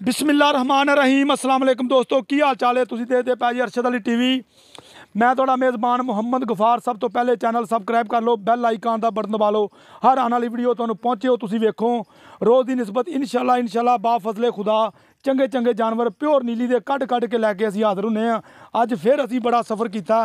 बिस्मिल्लाहिर्रहमानिर्रहीम अस्सलाम वालेकुम दोस्तों की हाल चाल है। तुसीं देखदे पए जी अरशद अली टीवी। मैं तुहाडा मेज़बान मुहम्मद गफार। सब तो पहले चैनल सबसक्राइब कर लो, बैल आइकन का बटन दबा लो, हर आने वाली वीडियो तुहानूं पहुंचे हो तुसीं वेखो। रोज़ की निस्बत इंशाल्लाह बा फजले खुदा चंगे चंगे जानवर प्योर नीली दे कढ़ के लैके असीं हाज़र हुंदे हां। अज फिर असीं बड़ा सफ़र किया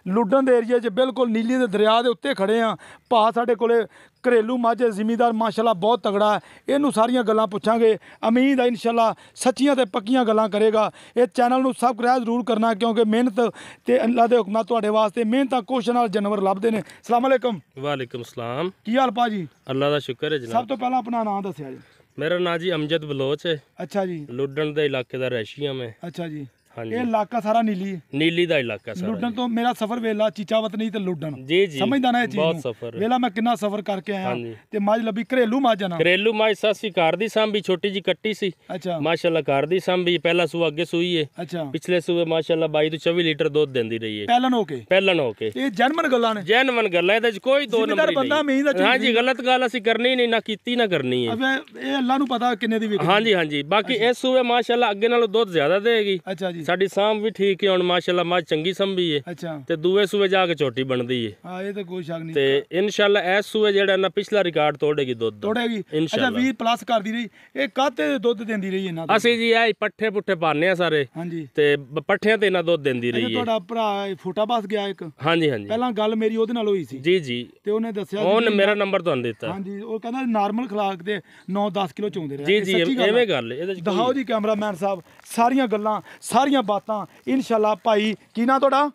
लुडन दे एरिए च, बिल्कुल नीली दे दरिया दे उत्ते खड़े हाँ। भा साडे कोले घरेलू मझ जिमीदार माशाल्लाह बहुत तगड़ा है। इनू सारियां गल्लां पुछांगे, उम्मीद है इंशाल्लाह सच्चियां ते पक्कियां गल्लां करेगा। इस चैनल नूं सबसक्राइब जरूर करना क्योंकि मेहनत ते अल्लाह दे हुक्म तुहाडे वास्ते मेहनत कोशिश नाल जानवर लभदे ने। अस्सलाम वालेकुम। वालेकुम सलाम। की हाल भाजी? अल्लाह दा शुक्र है जनाब। सब तो पहला अपना नाम दस्सिया जी। मेरा नाम जी अमजद बलोच है। अच्छा जी। लुडन दे इलाके दा रैशिया में। अच्छा जी। हाँ जी। ये इलाका सारा नीली है। नीली दा इलाका सारा। लुडन तो मेरा सफर वेला चीचावत नहीं तो लुडन। जी जी। समझदा ना ये चीज बहुत नूं? सफर वेला मैं कितना सफर करके आया। हाँ जी। ते मझ लभी घरेलू मझ ना। घरेलू माई सासी कार दी सांभी छोटी जी कट्टी सी। अच्छा माशाल्लाह कार दी सांभी पहला सूआ अगे सूई है। अच्छा। पिछले सूए माशाल्लाह 22 तो 24 लीटर दूध देंदी रही है। पहलन होके पहलन होके। ये जनमन गल्लां ने। जैनवन गल है, इहदे च कोई दो जिम्मेदार नंबर बंदा नहीं। उम्मीद है। हाँ जी, गलत गल असीं करनी नहीं, ना कीती ना करनी है। अब ये अल्लाह नूं पता किन्ने दी विकदी। हाँ जी हाँ जी। बाकी इस सूए माशाल्लाह अगे नालों दूध ज्यादा देगी। अच्छा जी। साडी सांभ भी ठीक है हुण माशाल्लाह मझ चंगी संभी है। अच्छा। ते दूए सूए जाके छोटी बनदी है। हाँ ये तो कोई शक नहीं। ते इंशाल्लाह इस सूए जेड़ा ना पिछला रिकॉर्ड तोड़ेगी दुध दा। तोड़ेगी। अच्छा इंशाल्लाह 20 प्लस करदी रही। ये काते दुध देंदी रही इना। ਅਸੀਂ ਜੀ ਇਹ ਪੱਠੇ ਪੁੱਠੇ ਪਾਣੇ ਆ ਸਾਰੇ ਹਾਂਜੀ। ਤੇ ਪੱਠਿਆਂ ਤੇ ਇਹਨਾਂ ਦੁੱਧ ਦਿੰਦੀ ਅੱਛਾ ਰਹੀ ਹੈ। ਤੁਹਾਡਾ ਭਰਾ ਫੋਟਾ ਪਾਸ ਗਿਆ ਇੱਕ। ਹਾਂਜੀ ਹਾਂਜੀ ਪਹਿਲਾਂ ਗੱਲ ਮੇਰੀ ਉਹਦੇ ਨਾਲ ਹੋਈ ਸੀ। ਜੀ ਜੀ। ਤੇ ਉਹਨੇ ਦੱਸਿਆ ਉਹਨੇ ਮੇਰਾ ਨੰਬਰ ਤੁਹਾਨੂੰ ਦਿੱਤਾ। ਹਾਂਜੀ ਉਹ ਕਹਿੰਦਾ ਨਾਰਮਲ ਖੁਰਾਕ ਦੇ 9-10 ਕਿਲੋ ਚੋਂਦੇ ਰਹੇ। ਜੀ ਜੀ ਐਵੇਂ ਗੱਲ ਹੈ ਇਹਦੇ ਚ। ਦਿਖਾਓ ਜੀ ਕੈਮਰਾਮੈਨ ਸਾਹਿਬ ਸਾਰੀਆਂ ਗੱਲਾਂ ਸਾਰੀਆਂ ਬਾਤਾਂ ਇੰਸ਼ਾਅੱਲਾ ਭਾਈ ਕੀ ਨਾਂ ਤੁਹਾਡਾ?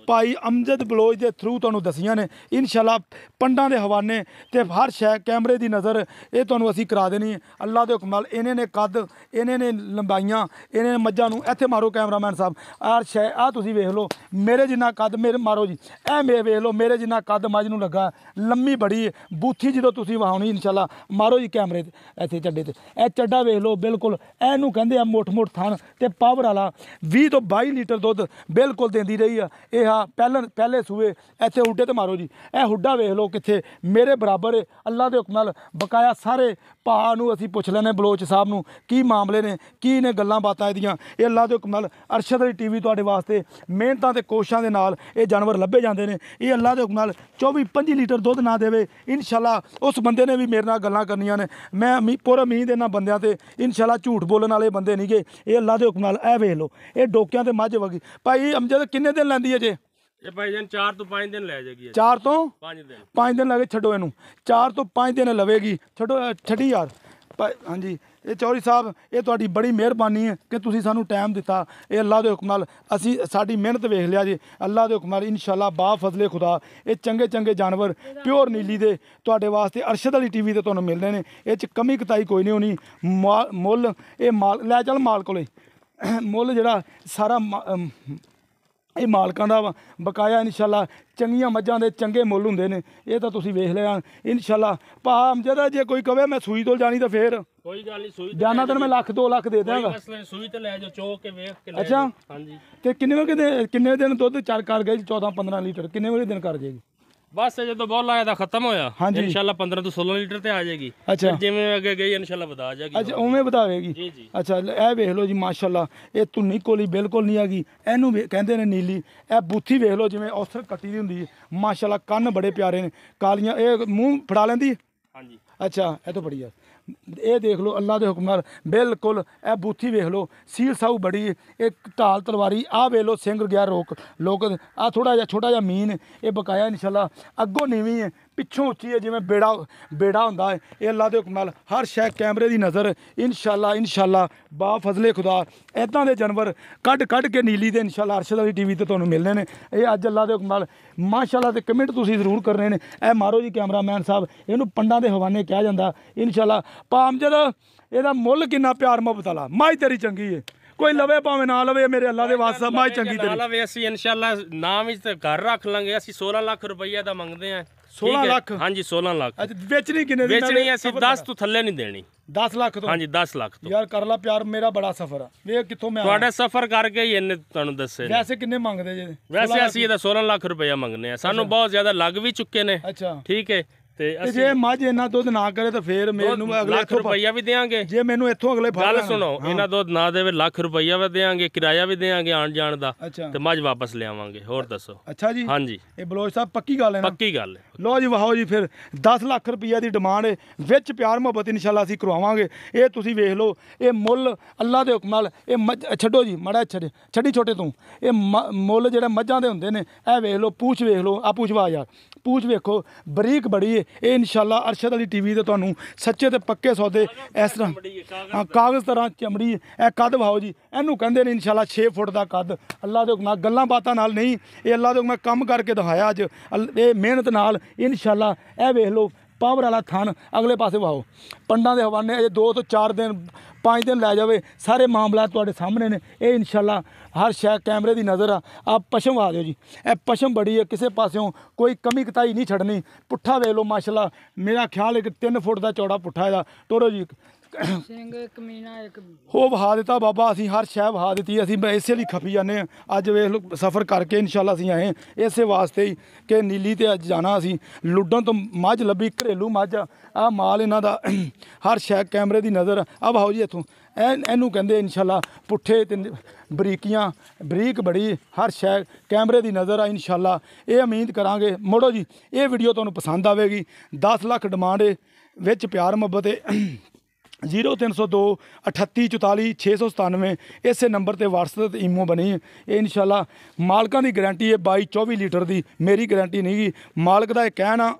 भाई अमजद बलोच के थ्रू तुहानूं दसियां ने इंशाअल्लाह पंडां दे हवाने ते हर शै कैमरे की नज़र ये तुहानूं असीं करा देनी है अल्लाह दे हुक्म नाल। इन्हें ने कद इन्हें ने लंबाइयां इन्हें ने मज्जां नूं इत्थे मारो कैमरामैन साहब हर शै आ तुसीं वेख लो मेरे जिन्ना कद मेरे मारो जी ए मेरे वेख लो मेरे जिन्ना कद मझ नूं लगा लम्मी बड़ी है बूथी जो तुसीं वहाउणी इंशाअल्लाह मारो जी कैमरे इत्थे चड्डे ते ए चड्डा वेख लो बिल्कुल इहनूं कहंदे आ मुठ थण ते पावर वाला 20 तो 22 लीटर दुध बिल्कुल देंदी रही है। यह पहले सूए इत्थे हुड्डे ते मारो जी ए हुड्डा वेख लो कित्थे मेरे बराबर है। अल्लाह दे हुक्म नाल बकाया सारे भा नूं असीं पुछ लैने बलोच साहब नूं की मामले ने की ने गल्लां बातां इहदियां। ये अल्लाह दे हुक्म नाल अरशद अली टीवी तुहाडे वास्ते मेहनतां ते कोशिशां दे नाल ये जानवर लभे जांदे ने। ये अल्लाह दे हुक्म नाल 24-25 लीटर दुध ना देवे इंशाअल्लाह उस बंदे ने भी मेरे नाल गल्लां करनियां ने। मैं पूरा उम्मीद इन्हां बंदियां ते इंशाअल्लाह झूठ बोलण वाले बंदे नहीं गे। ये अल्लाह दे हुक्म नाल ए वेख लो ये डोकियां ते मझ वगी। भाई अमजद किन्ने दिन लैंदी है जे? ये भाई जान 4 तो 5 दिन ले जाएगी। 4 तो 5 दिन लगे छो इनू 4 तो 5 दिन लवेगी छो छड़ी यार। हाँ जी ये चौधरी साहब ये तुहाडी बड़ी मेहरबानी है कि तुसीं सानू टाइम दिता। ये अल्लाह दे हुक्म नाल असीं साडी मेहनत वेख लिया जी अल्लाह दे हुक्म नाल इंशाअल्लाह बा फजले खुदा ये चंगे चंगे जानवर प्योर नीली दे तुहाडे वास्ते अरशद अली टीवी ते तुहानूं मिलने ने। ये च कमी कताई कोई नहीं होनी। मुੱਲ ये माल लै चल माल कोले मुੱਲ जिहड़ा सारा ये मालकां दा बकाया इंशाअल्लाह चंगियां मझां दे चंगे मुੱਲ हुंदे ने। ये तो तुसीं वेख लिया इंशाअल्लाह। भा अमजद जे कोई कहे मैं सूई तो जानी तो फिर कोई गल नहीं सूई जाना तो मैं 1-2 लाख दे देंगा। सूई ते ले जाओ चोक के वेख के। अच्छा हां जी। ते किन्ने दिन दुध चार कर गई 14-15 लीटर किन्ने वाले दिन कर जाएगी? बस जो बहुत लाया था खत्म होया। हाँ जी। इंशाल्लाह 15 तो 16 लीटर ते आ जाएगी। अच्छा जिवें अगे गई इंशाल्लाह बता जाएगी। अच्छा उवें बतावेगी। जी जी। अच्छा ए वेख लो जी माशाल्लाह ये धुन्नी कोली बिल्कुल नहीं हैगी इहनूं कहंदे ने नीली। ए बूथी वेख लो जिवें औसर कट्टी दी हुंदी है माशाल्लाह कन्न बड़े प्यारे ने कालियां ये मूँह फड़ा लैंदी। हाँ जी। अच्छा ए तो बड़ी है ये देख लो अल्लाह के हुक्म नाल बिल्कुल ए बूथी वेख लो सील साऊ बड़ी एक ढाल तलवारी आ वेख लो सिंग गया रोक लोक आ थोड़ा जिहा छोटा जिहा मीन ये बकाया इंशाल्लाह अगों नीवी है पिछों उच्ची है जिवें बेड़ा हुंदा है। ये अल्लाह के हुक्म नाल हर शै कैमरे की नज़र इंशाल्लाह बा फजले खुदा इदां दे जानवर कढ़ के नीली दे इंशाल्लाह अरशद अली टीवी ते तुहानूं मिलने ने। ये अज अल्लाह के हुक्म नाल माशाल्लाह ते कमेंट तुसीं जरूर करने ने। ए मारो जी कैमरामैन साहब इहनूं पंडां दे हवाने कहा जांदा इंशाल्लाह। भा अमजद इहदा मुੱਲ किन्ना प्यार मुहब्बत वाला माई तेरी चंगी है कोई लवे भावें ना लवे मेरे अल्लाह दे वास्ते माई चंगी तेरी लवे असीं इंशाल्लाह नाम विच ते घर रख लांगे। असीं 16 लाख रुपया दा मंगदे आ। 16 लाख? हाँ जी 16 लाख। अच्छा बेचनी किन्ने दी? बेचनी असीं 10 तो थल्ले नहीं देनी। 10 लाख तो? हाँ जी 10 लाख तो। यार कर ला प्यार मेरा बड़ा सफर है वे कित्थों मैं तुहाडे सफर करके ही इन्ने तुहानूं दस्से। वैसे किन्ने मंगदे जे? वैसे असीं ਇਹਦਾ 16 लाख रुपया मंगने आ। सानू बहुत ज्यादा लग भी चुके ने। अच्छा ठीक है ਤੇ ਤੇ ਜੇ ਮੱਝ ਇੰਨਾ ਦੁੱਧ ਨਾ ਕਰੇ ਤਾਂ ਫੇਰ ਮੈਨੂੰ ਅਗਲੇ ਲੱਖ ਰੁਪਈਆ ਵੀ ਦੇਾਂਗੇ। ਜੇ ਮੈਨੂੰ ਇੱਥੋਂ ਅਗਲੇ ਗੱਲ ਸੁਣੋ, ਇਹਨਾਂ ਦੁੱਧ ਨਾ ਦੇਵੇ ਲੱਖ ਰੁਪਈਆ ਵੀ ਦੇਾਂਗੇ, ਕਿਰਾਇਆ ਵੀ ਦੇਾਂਗੇ ਆਣ ਜਾਣ ਦਾ, ਤੇ ਮੱਝ ਵਾਪਸ ਲਿਆਵਾਂਗੇ। ਹੋਰ ਦੱਸੋ। ਅੱਛਾ ਜੀ, ਹਾਂਜੀ ਇਹ ਬਲੋਚ ਸਾਹਿਬ ਪੱਕੀ ਗੱਲ ਹੈ ਨਾ? ਪੱਕੀ ਗੱਲ ਹੈ। ਲੋ ਜੀ ਵਾਹੋ ਜੀ, ਫਿਰ 10 ਲੱਖ ਰੁਪਈਆ ਦੀ ਡਿਮਾਂਡ ਹੈ, ਵਿੱਚ ਪਿਆਰ ਮੁਹੱਬਤ ਇਨਸ਼ਾਅੱਲਾ ਅਸੀਂ ਕਰਵਾਵਾਂਗੇ। ਇਹ ਤੁਸੀਂ ਵੇਖ ਲਓ, ਇਹ ਮੁੱਲ ਅੱਲਾ ਦੇ ਹੁਕਮ ਨਾਲ ਇਹ ਛੱਡੋ ਜੀ ਮਾੜਾ ਛੱਡੀ ਛੋਟੇ ਤੋਂ, ਇਹ ਮੁੱਲ ਜਿਹੜੇ ਮੱਝਾਂ ਦੇ ਹੁੰਦੇ ਨੇ, ਇਹ ਵੇਖ ਲਓ, ਪੂਛ ਵੇਖ ਲਓ, ਆ ਪੂਛ ਵਾ ਯਾਰ, ਪੂਛ ਵੇਖੋ ਬਰੀਕ ਬੜੀ ਹੈ। ਇਹ ਇਨਸ਼ਾਅੱਲਾ ਅਰਸ਼ਦ ਵਾਲੀ ਟੀਵੀ ਤੇ ਤੁਹਾਨੂੰ ਸੱਚੇ ਤੇ ਪੱਕੇ ਸੌਦੇ ਇਸ ਤਰ੍ਹਾਂ ਕਾਗਜ਼ ਤਰ੍ਹਾਂ ਚਮੜੀ, ਇਹ ਕੱਦ ਵਾਓ ਜੀ, ਇਹਨੂੰ ਕਹਿੰਦੇ ਨੇ ਇਨਸ਼ਾਅੱਲਾ 6 ਫੁੱਟ ਦਾ ਕੱਦ। ਅੱਲਾ ਦੇ ਹੁਕਮ ਨਾਲ, ਗੱਲਾਂ ਬਾਤਾਂ ਨਾਲ ਨਹੀਂ, ਇਹ ਅੱਲਾ ਦੇ ਹੁਕਮ ਨਾਲ ਕੰਮ ਕਰਕੇ ਦਿਖਾਇਆ ਅੱਜ, ਇਹ ਮਿਹਨਤ ਨਾਲ ਇਨਸ਼ਾਅੱਲਾ। ਇਹ ਵੇਖ ਲਓ ਪਾਵਰ ਵਾਲਾ ਥਣ, ਅਗਲੇ ਪਾਸੇ ਵਾਓ, ਪੰਡਾਂ ਦੇ ਹਵਾਨੇ ਅਜੇ 2 ਤੋਂ 4 ਦਿਨ 5 ਦਿਨ ਲੈ ਜਾਵੇ, ਸਾਰੇ ਮਾਮਲਾ ਤੁਹਾਡੇ ਸਾਹਮਣੇ ਨੇ। ਇਹ ਇਨਸ਼ਾਅੱਲਾ ਹਰ ਸ਼ੈ ਕੈਮਰੇ ਦੀ ਨਜ਼ਰ ਆ ਪਸ਼ਮ ਆ ਦਿਓ ਜੀ, ਇਹ ਪਸ਼ਮ ਬੜੀ ਹੈ, ਕਿਸੇ ਪਾਸਿਓਂ ਕੋਈ ਕਮੀ ਕਤਾਈ ਨਹੀਂ ਛੱਡਣੀ। ਪੁੱਠਾ ਵੇਖ ਲਓ ਮਾਸ਼ਾਅੱਲਾ, ਮੇਰਾ ਖਿਆਲ ਹੈ ਕਿ 3 ਫੁੱਟ ਦਾ ਚੌੜਾ ਪੁੱਠਾ ਇਹਦਾ। ਟੋਰੋ ਜੀ ਸਿੰਘ ਇੱਕ ਮੀਨਾ ਇੱਕ ਉਹ ਵਹਾ ਦਿੱਤਾ ਬਾਬਾ, ਅਸੀਂ ਹਰ ਸ਼ੈ ਵਹਾ ਦਿੱਤੀ। ਅਸੀਂ ਇਸੇ ਲਈ ਖਪੀ ਜਾਂਦੇ ਹਾਂ। ਅੱਜ ਵੇਖ ਲਓ ਸਫ਼ਰ ਕਰਕੇ ਇਨਸ਼ਾਅੱਲਾ ਅਸੀਂ ਆਏ ਇਸੇ ਵਾਸਤੇ ਹੀ ਕਿ ਨੀਲੀ ਤੇ ਅੱਜ ਜਾਣਾ। ਅਸੀਂ ਲੁੱਡਣ ਤੋਂ ਮੱਝ ਲੱਭੀ, ਘਰੇਲੂ ਮੱਝ ਆ ਮਾਲ ਇਹਨਾਂ ਦਾ, ਹਰ ਸ਼ੈ ਕੈਮਰੇ ਦੀ ਨਜ਼ਰ ਆ। ਵਹਾਓ ਜੀ ਇੱਥੋਂ, ਇਹਨੂੰ ਕਹਿੰਦੇ ਇਨਸ਼ਾਅੱਲਾ ਪੁੱਠੇ ਤੇ ਬਰੀਕੀਆਂ, ਬਰੀਕ ਬੜੀ, ਹਰ ਸ਼ੈ ਕੈਮਰੇ ਦੀ ਨਜ਼ਰ ਆ ਇਨਸ਼ਾਅੱਲਾ। ਇਹ ਉਮੀਦ ਕਰਾਂਗੇ। ਮੁੜੋ ਜੀ, ਇਹ ਵੀਡੀਓ ਤੁਹਾਨੂੰ ਪਸੰਦ ਆਵੇਗੀ। 10 ਲੱਖ ਡਿਮਾਂਡ ਹੈ, ਵਿੱਚ ਪਿਆਰ ਮੁਹੱਬਤ ਹੈ। 0302 38 44 697 ਇਸੇ ਨੰਬਰ ਤੇ WhatsApp ਤੇ ਈਮੋ ਬਣੀ ਹੈ। ਇਹ ਇਨਸ਼ਾਅੱਲਾ ਮਾਲਕਾਂ ਦੀ ਗਾਰੰਟੀ ਹੈ 22-24 ਲੀਟਰ ਦੀ, ਮੇਰੀ ਗਾਰੰਟੀ ਨਹੀਂ ਗੀ। ਮਾਲਕ ਦਾ ਇਹ ਕਹਿਣਾ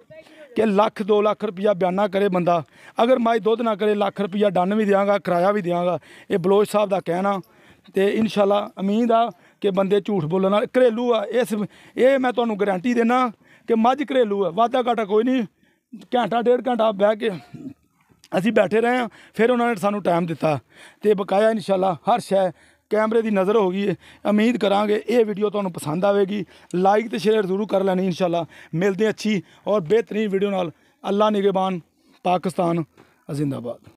ਕਿ ਲੱਖ 2 ਲੱਖ ਰੁਪਈਆ ਬਿਆਨਾ ਕਰੇ ਬੰਦਾ, ਅਗਰ ਮੱਝ ਦੁੱਧ ਨਾ ਕਰੇ ਲੱਖ ਰੁਪਈਆ ਡਨ ਵੀ ਦਿਆਂਗਾ, ਕਿਰਾਇਆ ਵੀ ਦਿਆਂਗਾ। ਇਹ ਬਲੋਚ ਸਾਹਿਬ ਦਾ ਕਹਿਣਾ, ਤੇ ਇਨਸ਼ਾਅੱਲਾ ਉਮੀਦ ਆ ਕਿ ਬੰਦੇ ਝੂਠ ਬੋਲਣ ਨਾਲ ਘਰੇਲੂ ਆ। ਇਹ ਮੈਂ ਤੁਹਾਨੂੰ ਗਾਰੰਟੀ ਦੇਣਾ ਕਿ ਮੱਝ ਘਰੇਲੂ ਆ, ਵਾਧਾ ਘਾਟਾ ਕੋਈ ਨਹੀਂ। ਘੰਟਾ 1.5 ਘੰਟਾ ਬਹਿ ਕੇ ਅਸੀਂ ਬੈਠੇ ਰਹੇ ਹਾਂ, ਫਿਰ ਉਹਨਾਂ ਨੇ ਸਾਨੂੰ ਟਾਈਮ ਦਿੱਤਾ, ਤੇ ਬਕਾਇਆ ਇਨਸ਼ਾਅੱਲਾ ਹਰ ਸ਼ੈ ਕੈਮਰੇ ਦੀ ਨਜ਼ਰ ਹੋ ਗਈ ਹੈ। ਉਮੀਦ ਕਰਾਂਗੇ ਇਹ ਵੀਡੀਓ ਤੁਹਾਨੂੰ ਪਸੰਦ ਆਵੇਗੀ। ਲਾਈਕ ਤੇ ਸ਼ੇਅਰ ਜ਼ਰੂਰ ਕਰ ਲੈਣੀ ਇਨਸ਼ਾਅੱਲਾ। ਮਿਲਦੇ ਅੱਛੀ ਔਰ ਬਿਹਤਰੀਨ ਵੀਡੀਓ ਨਾਲ। ਅੱਲਾ ਨਿਗਹਿਬਾਨ, ਪਾਕਿਸਤਾਨ ਜ਼ਿੰਦਾਬਾਦ।